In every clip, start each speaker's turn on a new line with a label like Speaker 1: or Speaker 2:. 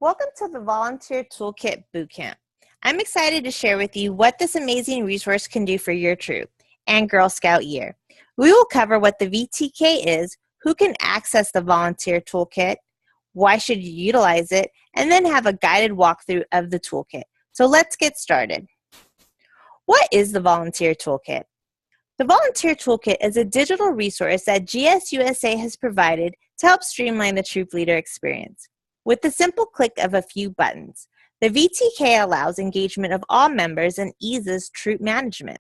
Speaker 1: Welcome to the Volunteer Toolkit Bootcamp. I'm excited to share with you what this amazing resource can do for your troop and Girl Scout year. We will cover what the VTK is, who can access the Volunteer Toolkit, why should you utilize it, and then have a guided walkthrough of the toolkit. So let's get started. What is the Volunteer Toolkit? The Volunteer Toolkit is a digital resource that GSUSA has provided to help streamline the troop leader experience. With the simple click of a few buttons, the VTK allows engagement of all members and eases troop management.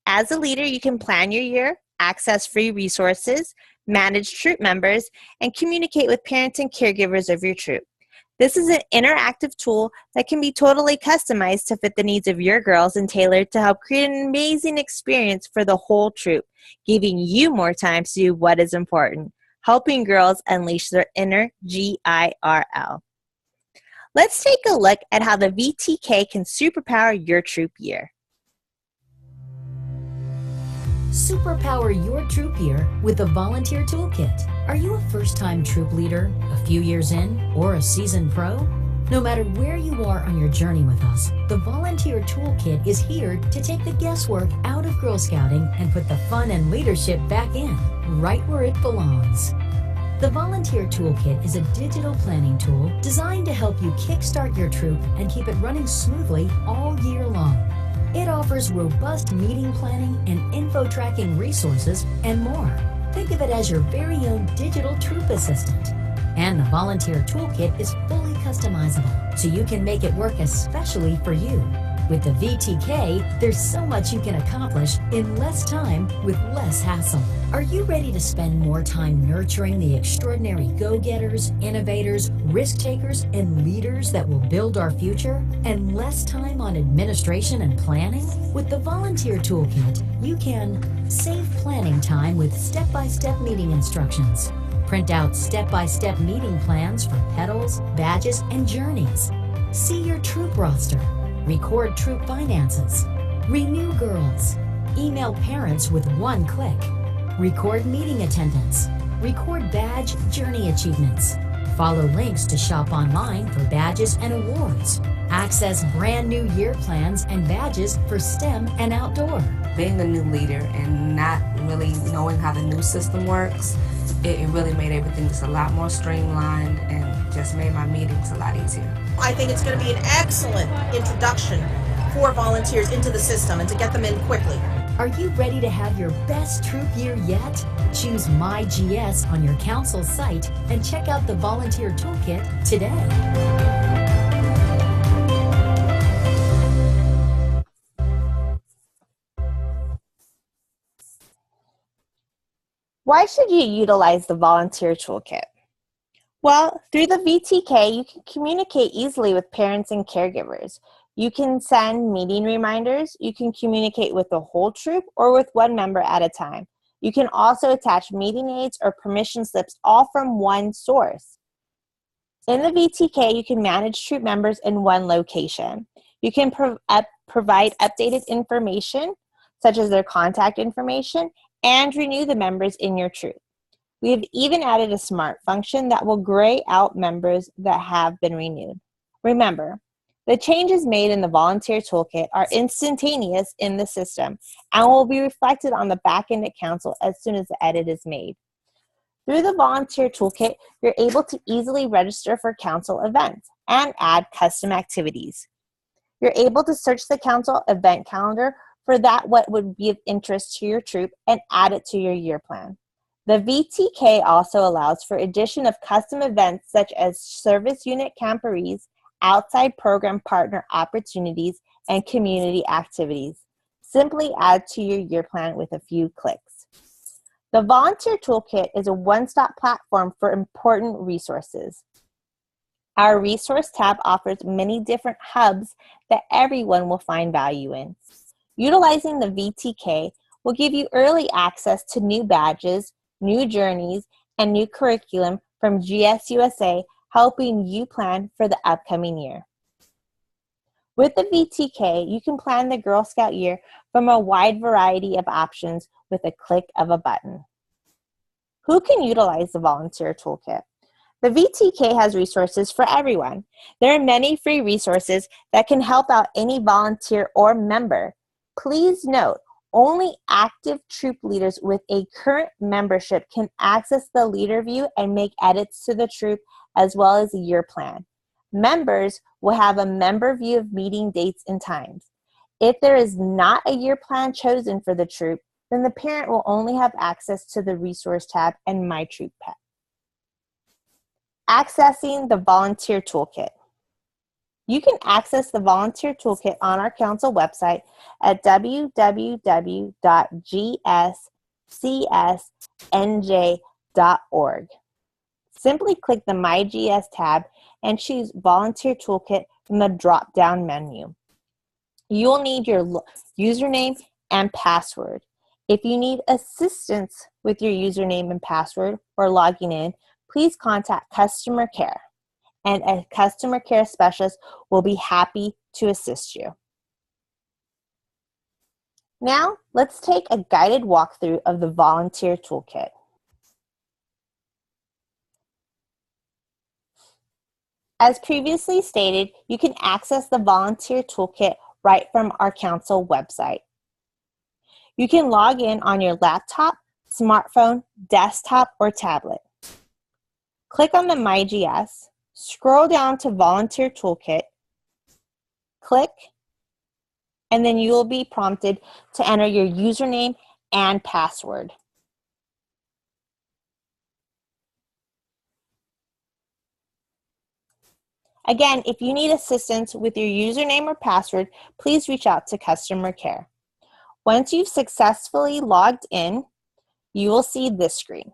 Speaker 1: As a leader, you can plan your year, access free resources, manage troop members, and communicate with parents and caregivers of your troop. This is an interactive tool that can be totally customized to fit the needs of your girls and tailored to help create an amazing experience for the whole troop, giving you more time to do what is important, helping girls unleash their inner GIRL. Let's take a look at how the VTK can superpower your troop year.
Speaker 2: Superpower your troop year with the Volunteer Toolkit. Are you a first-time troop leader, a few years in, or a seasoned pro? No matter where you are on your journey with us, the Volunteer Toolkit is here to take the guesswork out of Girl Scouting and put the fun and leadership back in, right where it belongs. The Volunteer Toolkit is a digital planning tool designed to help you kickstart your troop and keep it running smoothly all year long. It offers robust meeting planning and info tracking resources and more. Think of it as your very own digital troop assistant. And the Volunteer Toolkit is fully customizable, so you can make it work especially for you. With the VTK, there's so much you can accomplish in less time with less hassle. Are you ready to spend more time nurturing the extraordinary go-getters, innovators, risk-takers, and leaders that will build our future? And less time on administration and planning? With the Volunteer Toolkit, you can save planning time with step-by-step meeting instructions, print out step-by-step meeting plans for petals, badges, and journeys, see your troop roster, record troop finances, renew girls, email parents with one click, record meeting attendance, record badge journey achievements, follow links to shop online for badges and awards, access brand new year plans and badges for STEM and outdoor.
Speaker 3: Being a new leader and not really knowing how the new system works, it really made everything just a lot more streamlined and just made my meetings a lot easier.
Speaker 4: I think it's going to be an excellent introduction for volunteers into the system and to get them in quickly.
Speaker 2: Are you ready to have your best troop year yet? Choose MyGS on your council site and check out the Volunteer Toolkit today.
Speaker 1: Why should you utilize the Volunteer Toolkit? Well, through the VTK, you can communicate easily with parents and caregivers. You can send meeting reminders, you can communicate with the whole troop or with one member at a time. You can also attach meeting aids or permission slips all from one source. In the VTK, you can manage troop members in one location. You can provide updated information, such as their contact information, and renew the members in your troop. We have even added a smart function that will gray out members that have been renewed. Remember, the changes made in the Volunteer Toolkit are instantaneous in the system and will be reflected on the back end at council as soon as the edit is made. Through the Volunteer Toolkit, you're able to easily register for council events and add custom activities. You're able to search the council event calendar for what would be of interest to your troop and add it to your year plan. The VTK also allows for addition of custom events such as service unit camporees, outside program partner opportunities, and community activities. Simply add to your year plan with a few clicks. The Volunteer Toolkit is a one-stop platform for important resources. Our resource tab offers many different hubs that everyone will find value in. Utilizing the VTK will give you early access to new badges, new journeys, and new curriculum from GSUSA, helping you plan for the upcoming year. With the VTK, you can plan the Girl Scout year from a wide variety of options with a click of a button. Who can utilize the Volunteer Toolkit? The VTK has resources for everyone. There are many free resources that can help out any volunteer or member. Please note, only active troop leaders with a current membership can access the leader view and make edits to the troop as well as a year plan. Members will have a member view of meeting dates and times. If there is not a year plan chosen for the troop, then the parent will only have access to the resource tab and My Troop tab. Accessing the volunteer toolkit. You can access the volunteer toolkit on our council website at www.gscsnj.org. Simply click the My GS tab and choose Volunteer Toolkit from the drop-down menu. You will need your username and password. If you need assistance with your username and password or logging in, please contact customer care, and a customer care specialist will be happy to assist you. Now, let's take a guided walkthrough of the volunteer toolkit. As previously stated, you can access the volunteer toolkit right from our council website. You can log in on your laptop, smartphone, desktop, or tablet. Click on the My GS, scroll down to Volunteer Toolkit, click, and then you will be prompted to enter your username and password. Again, if you need assistance with your username or password, please reach out to customer care. Once you've successfully logged in, you will see this screen.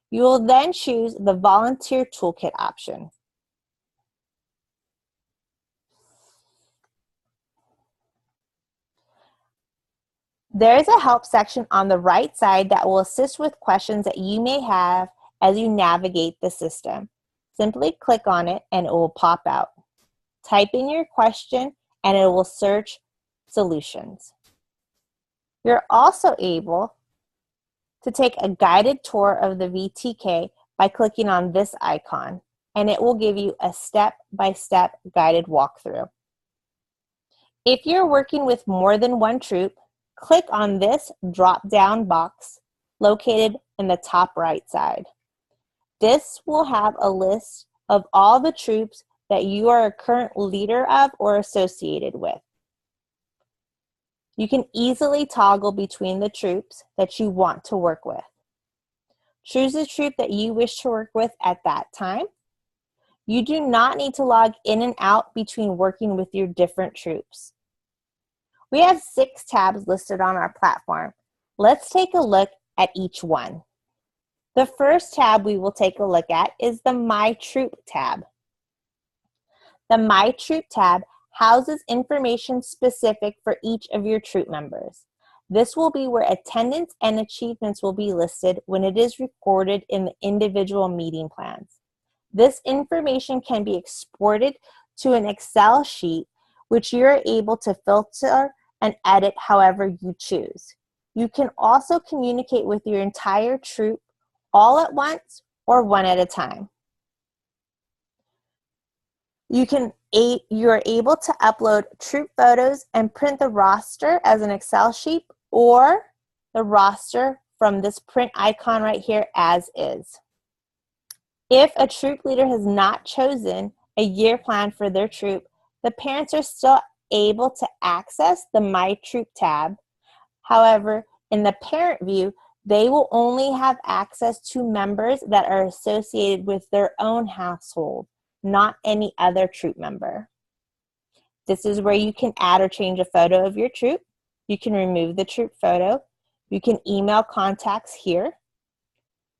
Speaker 1: You will then choose the Volunteer Toolkit option. There is a help section on the right side that will assist with questions that you may have as you navigate the system. Simply click on it and it will pop out. Type in your question and it will search solutions. You're also able to take a guided tour of the VTK by clicking on this icon, and it will give you a step-by-step guided walkthrough. If you're working with more than one troop, click on this drop-down box located in the top right side. This will have a list of all the troops that you are a current leader of or associated with. You can easily toggle between the troops that you want to work with. Choose the troop that you wish to work with at that time. You do not need to log in and out between working with your different troops. We have 6 tabs listed on our platform. Let's take a look at each one. The first tab we will take a look at is the My Troop tab. The My Troop tab houses information specific for each of your troop members. This will be where attendance and achievements will be listed when it is recorded in the individual meeting plans. This information can be exported to an Excel sheet, which you're able to filter and edit however you choose. You can also communicate with your entire troop all at once or one at a time. You're able to upload troop photos and print the roster as an Excel sheet or the roster from this print icon right here as is. If a troop leader has not chosen a year plan for their troop, the parents are still able to access the My Troop tab. However, in the parent view, they will only have access to members that are associated with their own household, not any other troop member. This is where you can add or change a photo of your troop. You can remove the troop photo. You can email contacts here.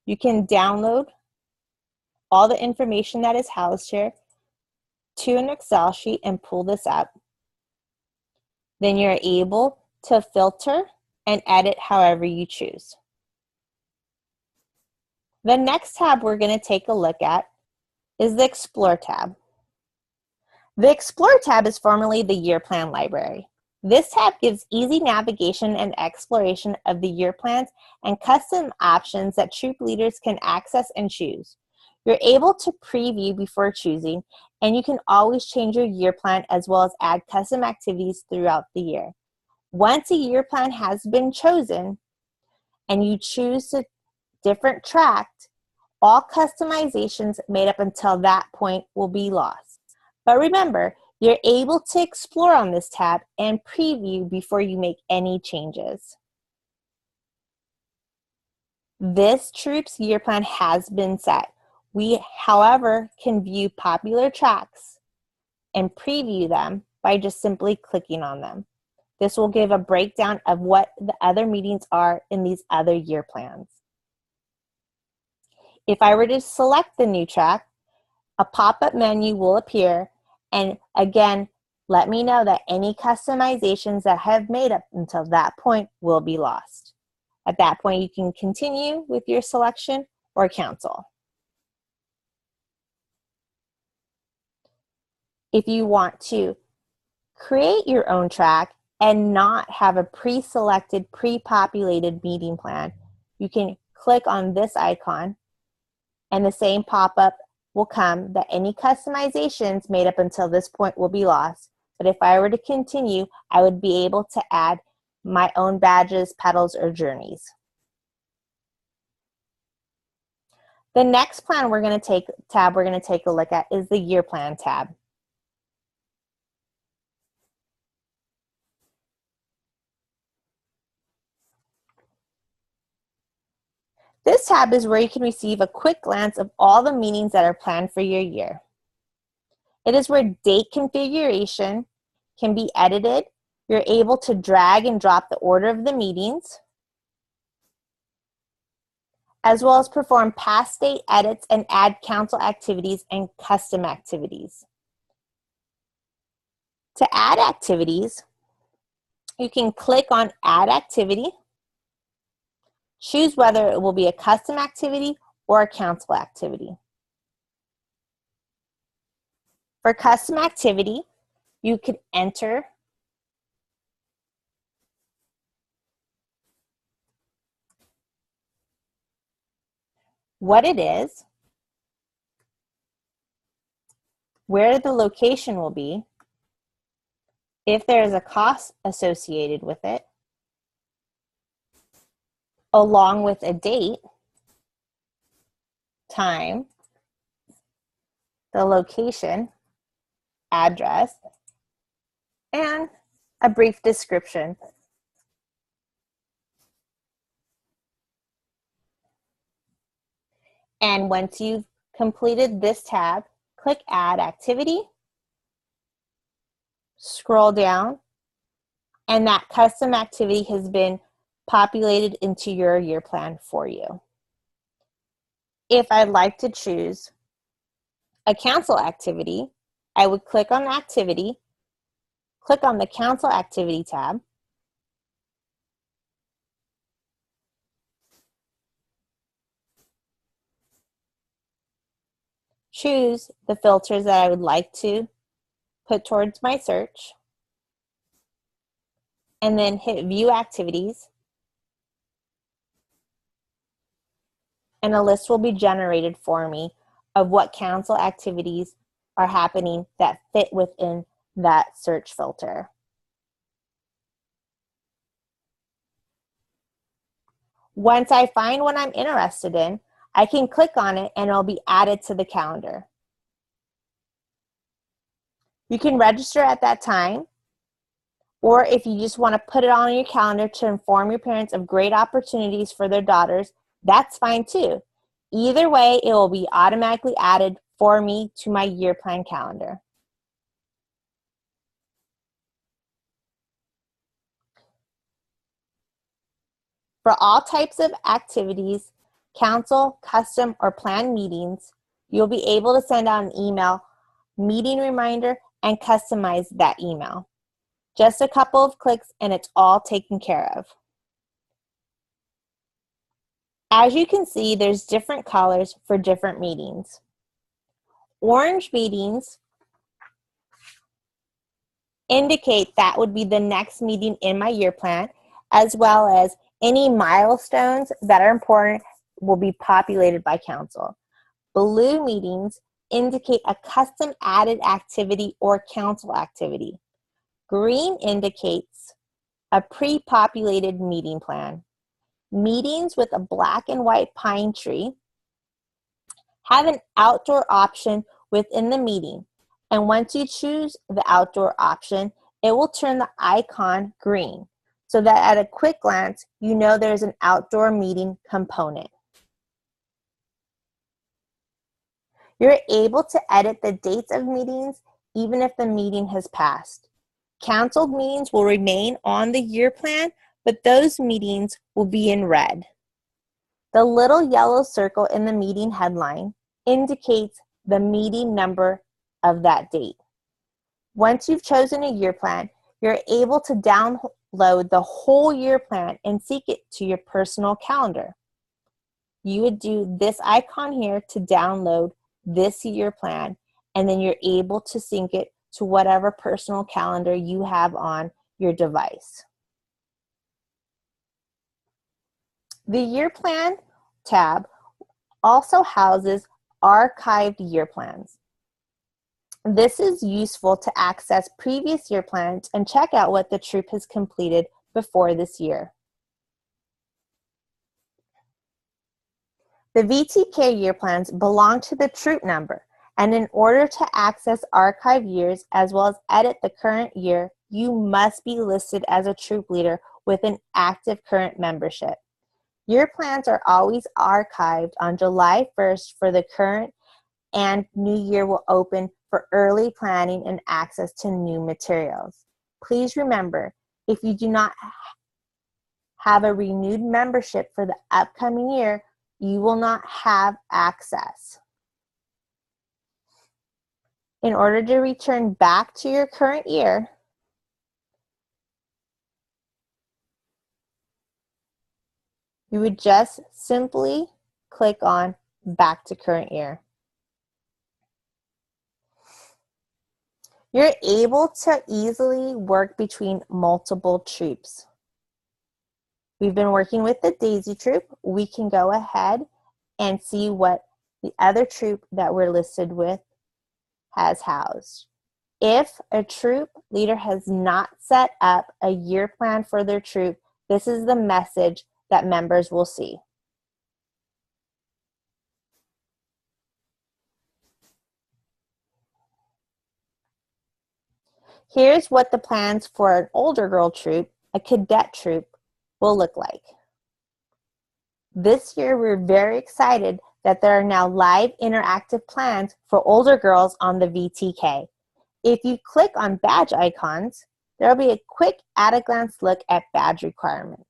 Speaker 1: You can download all the information that is housed here to an Excel sheet and pull this up. Then you're able to filter and edit however you choose. The next tab we're going to take a look at is the Explore tab. The Explore tab is formerly the Year Plan Library. This tab gives easy navigation and exploration of the year plans and custom options that troop leaders can access and choose. You're able to preview before choosing, and you can always change your year plan as well as add custom activities throughout the year. Once a year plan has been chosen and you choose a different track, all customizations made up until that point will be lost. But remember, you're able to explore on this tab and preview before you make any changes. This troop's year plan has been set. We, however, can view popular tracks and preview them by just simply clicking on them. This will give a breakdown of what the other meetings are in these other year plans. If I were to select the new track, a pop-up menu will appear, and again, let me know that any customizations that I have made up until that point will be lost. At that point, you can continue with your selection or cancel. If you want to create your own track and not have a pre-selected, pre-populated meeting plan, you can click on this icon and the same pop-up will come that any customizations made up until this point will be lost. But if I were to continue, I would be able to add my own badges, petals, or journeys. The next plan we're going to take a look at is the year plan tab. This tab is where you can receive a quick glance of all the meetings that are planned for your year. It is where date configuration can be edited. You're able to drag and drop the order of the meetings, as well as perform past date edits and add council activities and custom activities. To add activities, you can click on Add Activity, choose whether it will be a custom activity or a council activity. For custom activity, you could enter what it is, where the location will be, if there is a cost associated with it, along with a date, time, the location, address, and a brief description. And once you've completed this tab, click Add Activity, scroll down, and that custom activity has been populated into your year plan for you. If I'd like to choose a council activity, I would click on the activity, click on the Council Activity tab, choose the filters that I would like to put towards my search, and then hit View Activities, and a list will be generated for me of what council activities are happening that fit within that search filter. Once I find what I'm interested in, I can click on it and it'll be added to the calendar. You can register at that time, or if you just want to put it on your calendar to inform your parents of great opportunities for their daughters, that's fine too. Either way, it will be automatically added for me to my year plan calendar. For all types of activities, council, custom, or planned meetings, you'll be able to send out an email, meeting reminder, and customize that email. Just a couple of clicks and it's all taken care of. As you can see, there's different colors for different meetings. Orange meetings indicate that would be the next meeting in my year plan, as well as any milestones that are important will be populated by council. Blue meetings indicate a custom added activity or council activity. Green indicates a pre-populated meeting plan. Meetings with a black and white pine tree have an outdoor option within the meeting, and once you choose the outdoor option, it will turn the icon green so that at a quick glance, you know there's an outdoor meeting component. You're able to edit the dates of meetings even if the meeting has passed. Canceled meetings will remain on the year plan, but those meetings will be in red. The little yellow circle in the meeting headline indicates the meeting number of that date. Once you've chosen a year plan, you're able to download the whole year plan and sync it to your personal calendar. You would do this icon here to download this year plan, and then you're able to sync it to whatever personal calendar you have on your device. The year plan tab also houses archived year plans. This is useful to access previous year plans and check out what the troop has completed before this year. The VTK year plans belong to the troop number, and in order to access archive years as well as edit the current year, you must be listed as a troop leader with an active current membership. Year plans are always archived on July 1st for the current, and new year will open for early planning and access to new materials. Please remember, if you do not have a renewed membership for the upcoming year, you will not have access. In order to return back to your current year, you would just simply click on Back to Current Year. You're able to easily work between multiple troops. We've been working with the Daisy troop. We can go ahead and see what the other troop that we're listed with has housed. If a troop leader has not set up a year plan for their troop, this is the message that members will see. Here's what the plans for an older girl troop, a cadet troop, will look like. This year, we're very excited that there are now live interactive plans for older girls on the VTK. If you click on badge icons, there will be a quick at-a-glance look at badge requirements.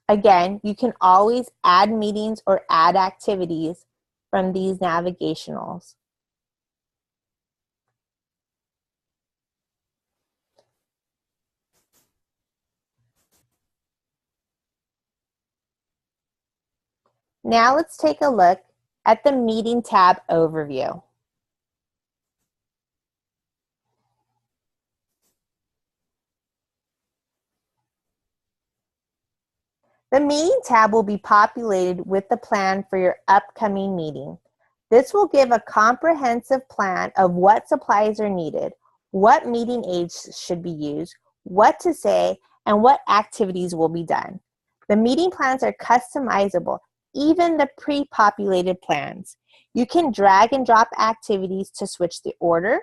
Speaker 1: Again, you can always add meetings or add activities from these navigationals. Now let's take a look at the Meeting tab overview. The Meeting tab will be populated with the plan for your upcoming meeting. This will give a comprehensive plan of what supplies are needed, what meeting aids should be used, what to say, and what activities will be done. The meeting plans are customizable, even the pre-populated plans. You can drag and drop activities to switch the order.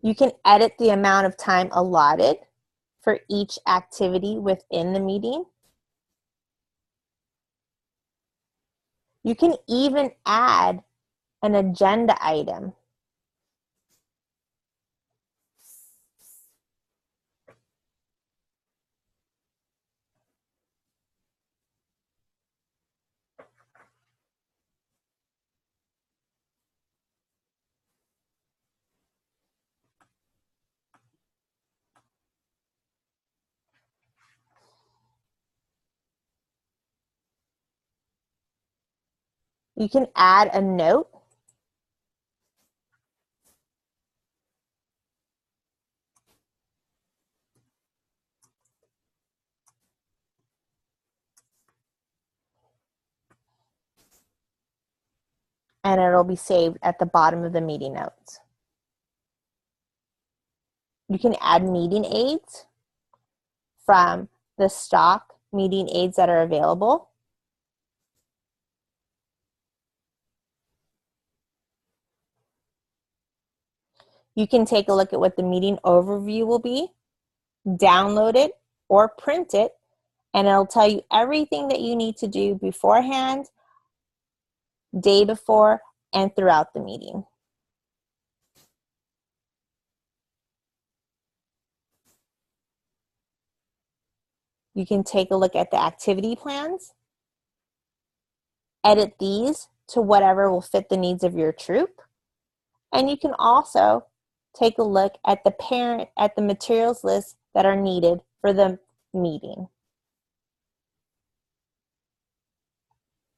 Speaker 1: You can edit the amount of time allotted for each activity within the meeting. You can even add an agenda item. You can add a note. And it'll be saved at the bottom of the meeting notes. You can add meeting aids from the stock meeting aids that are available. You can take a look at what the meeting overview will be, download it or print it, and it'll tell you everything that you need to do beforehand, day before, and throughout the meeting. You can take a look at the activity plans, edit these to whatever will fit the needs of your troop, and you can also take a look at the materials list that are needed for the meeting.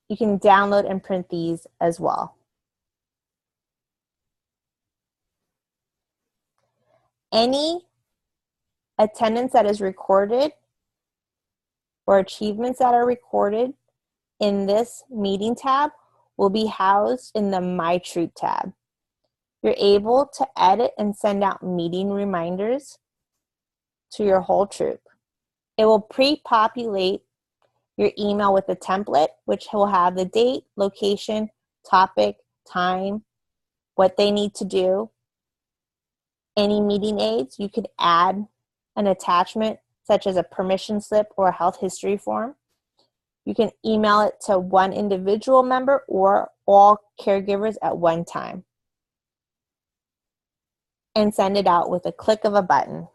Speaker 1: You can download and print these as well. Any attendance that is recorded or achievements that are recorded in this meeting tab will be housed in the My Troop tab. You're able to edit and send out meeting reminders to your whole troop. It will pre-populate your email with a template, which will have the date, location, topic, time, what they need to do, any meeting aids. You could add an attachment such as a permission slip or a health history form. You can email it to one individual member or all caregivers at one time and send it out with a click of a button.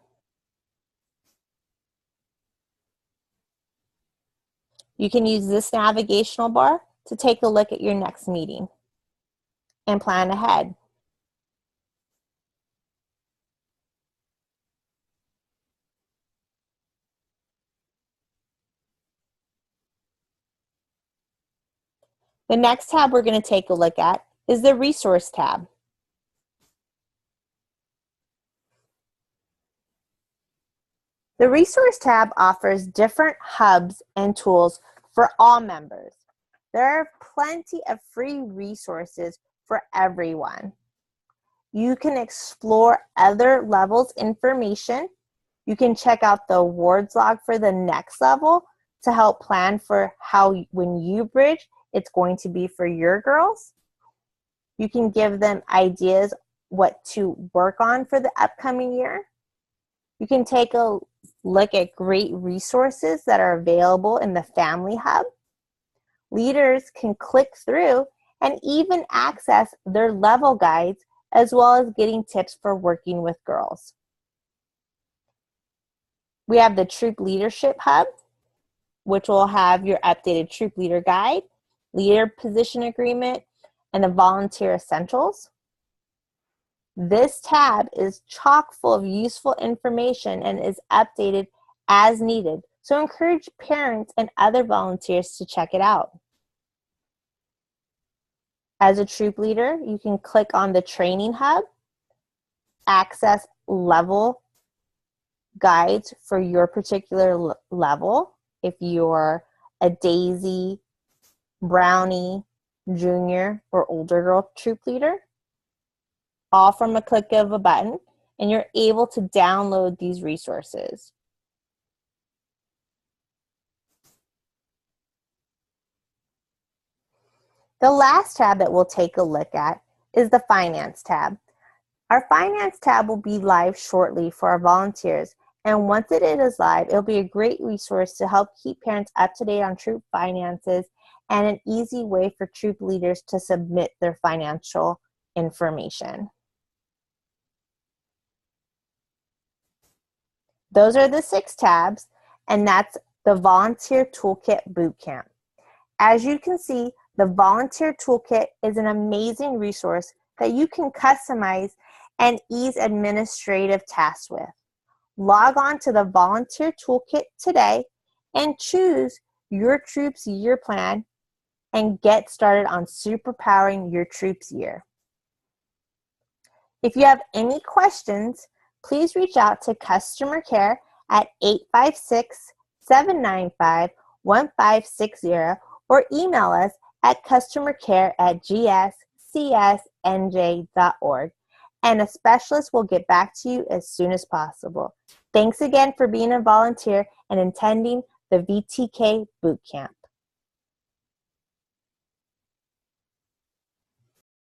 Speaker 1: You can use this navigational bar to take a look at your next meeting and plan ahead. The next tab we're going to take a look at is the Resource tab. The Resource tab offers different hubs and tools for all members. There are plenty of free resources for everyone. You can explore other levels information. You can check out the awards log for the next level to help plan for how, when you bridge, it's going to be for your girls. You can give them ideas what to work on for the upcoming year. You can take a look at great resources that are available in the Family Hub. Leaders can click through and even access their level guides, as well as getting tips for working with girls. We have the Troop Leadership Hub, which will have your updated Troop Leader Guide, Leader Position Agreement, and the Volunteer Essentials. This tab is chock full of useful information and is updated as needed, so encourage parents and other volunteers to check it out. As a troop leader, you can click on the Training Hub, access level guides for your particular level. If you're a Daisy, Brownie, Junior, or older girl troop leader, all from a click of a button, and you're able to download these resources. The last tab that we'll take a look at is the Finance tab. Our Finance tab will be live shortly for our volunteers, and once it is live, it'll be a great resource to help keep parents up to date on troop finances and an easy way for troop leaders to submit their financial information. Those are the 6 tabs, and that's the Volunteer Toolkit Bootcamp. As you can see, the Volunteer Toolkit is an amazing resource that you can customize and ease administrative tasks with. Log on to the Volunteer Toolkit today and choose your troop's year plan and get started on superpowering your troops year. If you have any questions, please reach out to customer care at 856-795-1560 or email us at customercare@gscsnj.org, and a specialist will get back to you as soon as possible. Thanks again for being a volunteer and attending the VTK Boot Camp.